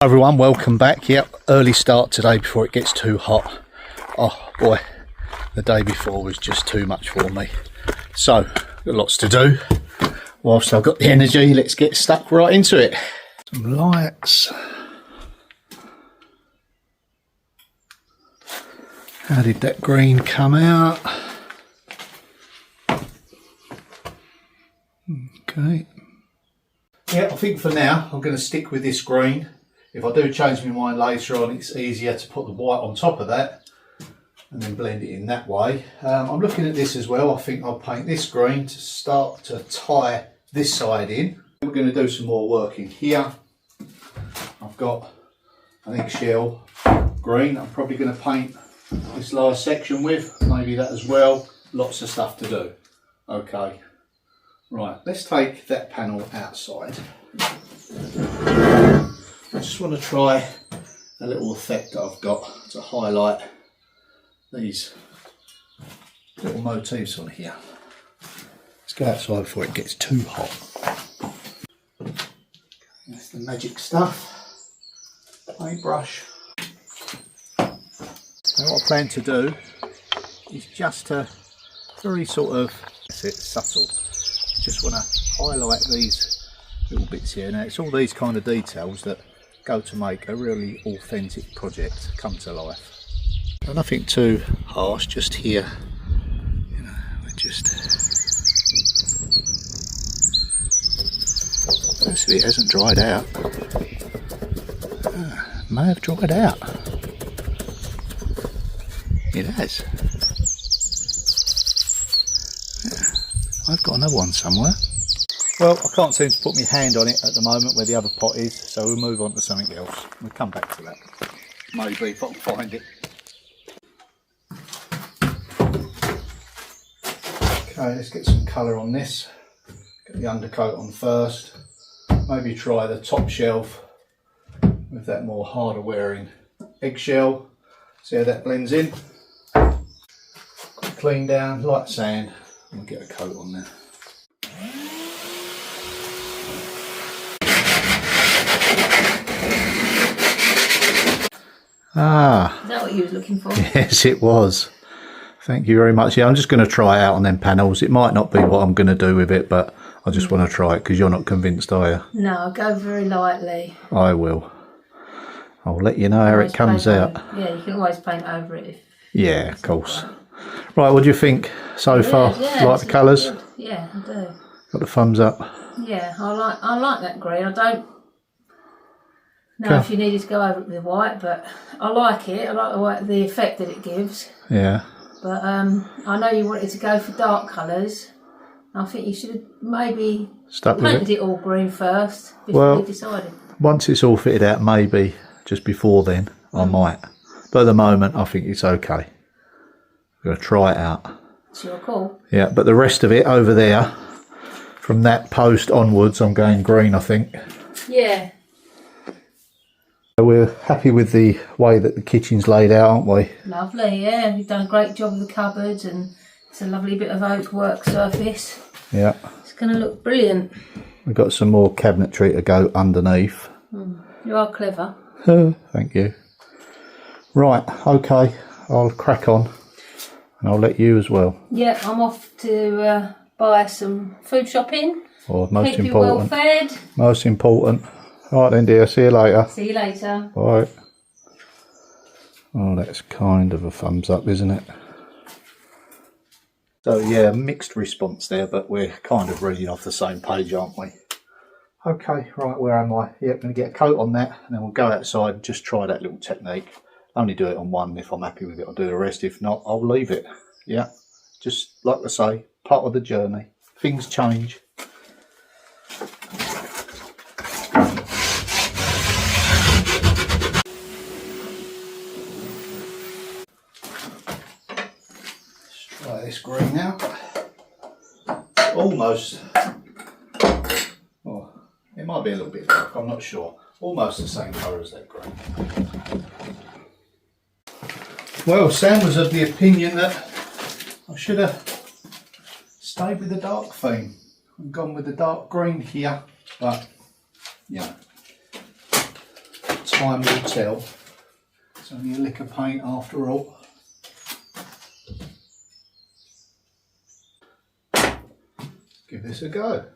Hi everyone, welcome back. Yep, early start today before it gets too hot. Oh boy, the day before was just too much for me. So, got lots to do. Whilst I've got the energy, let's get stuck right into it. Some lights. How did that green come out? Okay. Yeah, I think for now I'm going to stick with this green. If I do change my mind later on, it's easier to put the white on top of that and then blend it in that way. I'm looking at this as well. I think I'll paint this green to start to tie this side in. We're going to do some more work in here. I've got an eggshell green I'm probably going to paint this lower section with, maybe that as well. Lots of stuff to do. Okay, right, let's take that panel outside. I just want to try a little effect that I've got to highlight these little motifs on here. Let's go outside before it gets too hot. That's the magic stuff. Paintbrush. Now what I plan to do is just to very sort of, that's it, subtle. Just want to highlight these little bits here. Now it's all these kind of details that go to make a really authentic project come to life. And nothing too harsh, just here, you know, we're just, let's see, it hasn't dried out. May have dried out. It has. Yeah. I've got another one somewhere. Well, I can't seem to put my hand on it at the moment where the other pot is, so we'll move on to something else. We'll come back to that, maybe, if I can find it. Okay, let's get some colour on this. Get the undercoat on first. Maybe try the top shelf with that more harder wearing eggshell. See how that blends in. Clean down, light sand, and we'll get a coat on there. Ah, is that what you was looking for? Yes, it was. Thank you very much. Yeah, I'm just going to try it out on them panels. It might not be what I'm going to do with it, but I just want to try it because you're not convinced, are you? No, go very lightly. I will. I'll let you know how it comes out. Yeah, you can always paint over it. Yeah, of course. Right, what do you think so far? Yeah, like the colours? Good. Yeah, I do. Got the thumbs up. Yeah, I like that green. I don't know if you needed to go over it with white, but I like it. I like the effect that it gives. Yeah. But I know you wanted to go for dark colours. I think you should have maybe painted it all green first before you decided. Once it's all fitted out, maybe just before then, I might. But at the moment, I think it's okay. I'm going to try it out. It's your call. Yeah, but the rest of it over there, from that post onwards, I'm going green, I think. Yeah. We're happy with the way that the kitchen's laid out, aren't we? Lovely, yeah. You've done a great job with the cupboards and it's a lovely bit of oak work surface. Yeah. It's going to look brilliant. We've got some more cabinetry to go underneath. You are clever. Thank you. Right, okay. I'll crack on and I'll let you as well. Yeah, I'm off to buy some food shopping. Or most Keep you well important. fed. Most important. Right then, dear. See you later. See you later. Bye. Oh, that's kind of a thumbs up, isn't it? So yeah, mixed response there, but we're kind of reading off the same page, aren't we? Okay, right, where am I? Yeah, I'm going to get a coat on that, and then we'll go outside and just try that little technique. Only do it on one. If I'm happy with it, I'll do the rest. If not, I'll leave it. Yeah, just like I say, part of the journey. Things change. Try this green now. Almost, oh, it might be a little bit dark, I'm not sure. Almost the same colour as that green. Well, Sam was of the opinion that I should have stayed with the dark theme and gone with the dark green here, but you know, time will tell. It's only a lick of paint after all. Give this a go.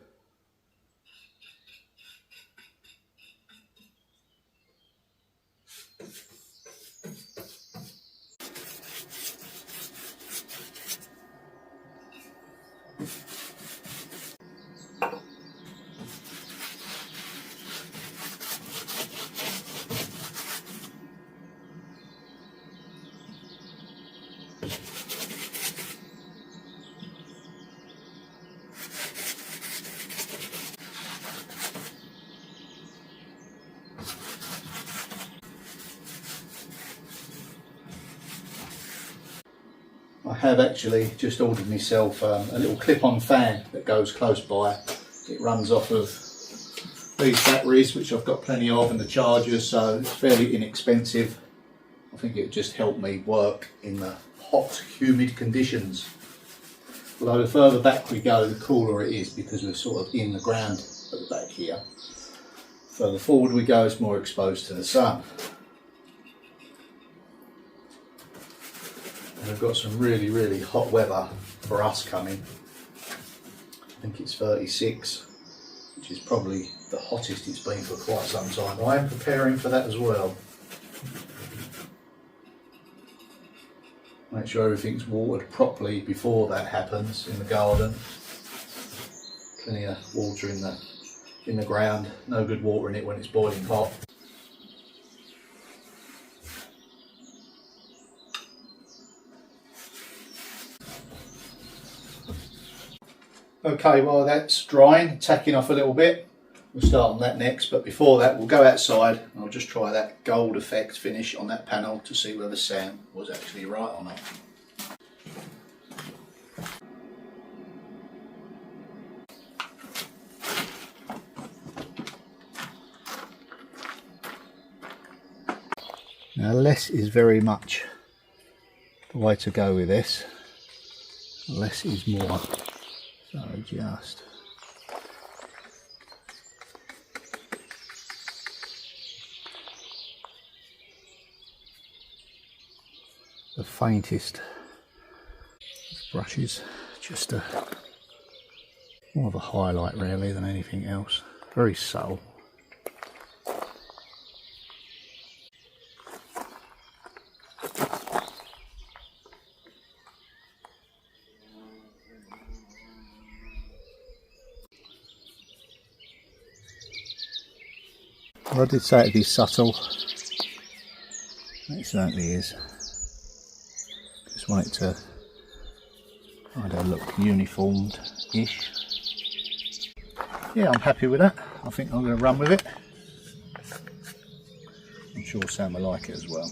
I have actually just ordered myself a little clip-on fan that goes close by. It runs off of these batteries, which I've got plenty of, and the chargers, so it's fairly inexpensive. I think it would just help me work in the hot, humid conditions. Although the further back we go, the cooler it is, because we're sort of in the ground at the back here. Further forward we go, it's more exposed to the sun. And we've got some really, really hot weather for us coming. I think it's 36, which is probably the hottest it's been for quite some time. I am preparing for that as well. Make sure everything's watered properly before that happens in the garden. Plenty of water in the ground, no good watering it when it's boiling hot. Okay, while that's drying, tacking off a little bit, we'll start on that next, but before that we'll go outside and I'll just try that gold effect finish on that panel to see whether Sam was actually right or not. Now less is very much the way to go with this. Less is more. So just the faintest brushes, just more of a highlight really than anything else. Very subtle. Well, I did say it'd be subtle. It certainly is. Just want it to kind of look uniformed-ish. Yeah, I'm happy with that. I think I'm going to run with it. I'm sure Sam will like it as well.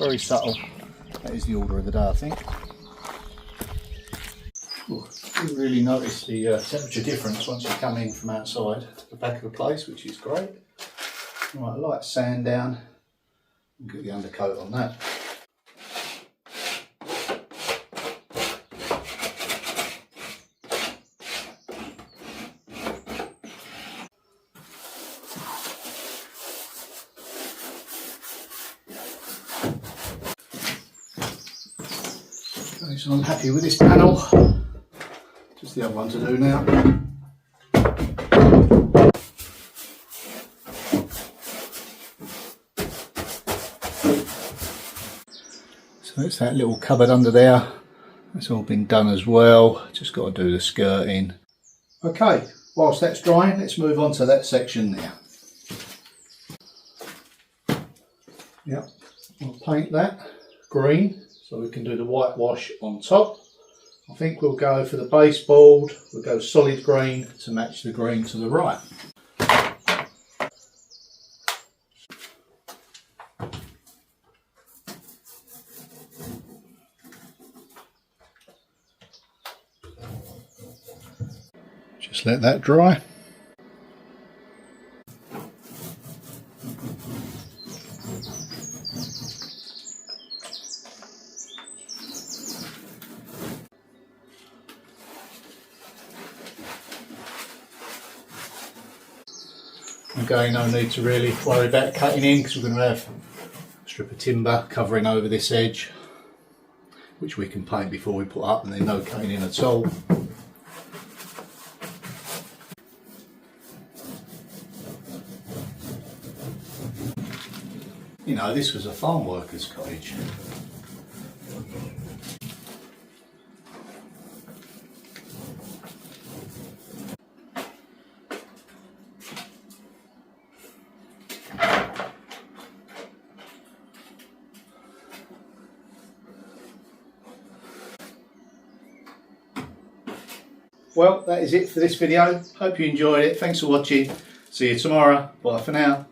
Very subtle. That is the order of the day, I think. Ooh, didn't really notice the temperature difference once you come in from outside to the back of the place, which is great. Right, light sand down and get the undercoat on that. Okay, so I'm happy with this panel. Just the other one to do now. So it's that little cupboard under there. That's all been done as well. Just got to do the skirting. Okay, whilst that's drying, let's move on to that section there. Yep, we'll paint that green so we can do the whitewash on top. I think we'll go for the baseboard. We'll go solid green to match the green to the right. Just let that dry. Again, no need to really worry about cutting in because we're going to have a strip of timber covering over this edge, which we can paint before we put up, and then no cutting in at all. You know, this was a farm worker's cottage. Well, that is it for this video. Hope you enjoyed it. Thanks for watching. See you tomorrow. Bye for now.